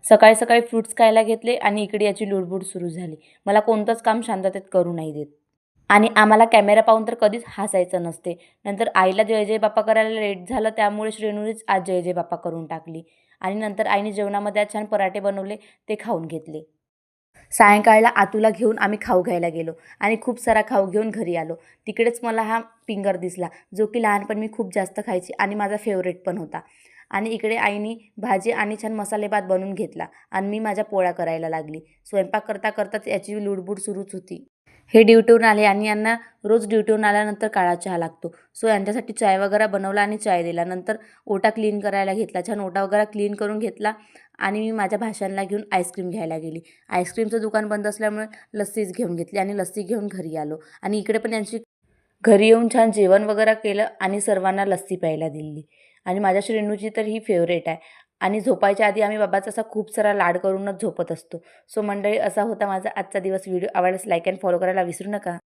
सकाळी सकाळी फ्रुट्स खायला घेतले आणि इकडे याची लुडबुड सुरू झाली. मला कोणतंच काम शांततेत करू नाही देत. आणि आम्हाला कॅमेरा पाहून तर कधीच हसायचं नसते. नंतर आईला जय जय बाप्पा करायला लेट झालं, त्यामुळे श्रेणूनेच आज जय जय बाप्पा करून टाकली. आणि नंतर आईने जेवणामध्ये आज छान पराठे बनवले, ते खाऊन घेतले. सायंकाळला आतूला घेऊन आम्ही खाऊ घ्यायला गेलो आणि खूप सारा खाऊ घेऊन घरी आलो. तिकडेच मला हा फिंगर दिसला, जो की लहानपणी मी खूप जास्त खायची आणि माझा फेवरेट पण होता. आणि इकडे आईने भाजी आणि छान मसाले भात बनवून घेतला आणि मी माझ्या पोळ्या करायला लागली. स्वयंपाक करता करताच याची लुडबुड सुरूच होती. हे ड्युटीवरून आले आणि यांना रोज ड्युटीवरून आल्यानंतर काळा चहा लागतो. सो यांच्यासाठी चाय वगैरे बनवला आणि चाय दिला. नंतर ओटा क्लीन करायला घेतला. छान ओटा वगैरे क्लीन करून घेतला आणि मी माझ्या भाषांना घेऊन आईस्क्रीम घ्यायला गेली. आईस्क्रीमचं दुकान बंद असल्यामुळे लस्सीच घेऊन घेतली आणि लस्सी घेऊन घरी आलो. आणि इकडे पण यांची घरी येऊन छान जेवण वगैरे केलं आणि सर्वांना लस्सी प्यायला दिली. आणि माझ्या श्रेणूची तर ही फेवरेट आहे. आणि झोपायच्या आधी आम्ही बाबाचा असा खूप सारा लाड करूनच झोपत असतो. सो मंडळी, असा होता माझा आजचा दिवस. व्हिडिओ आवडल्यास लाईक अँड फॉलो करायला विसरू नका.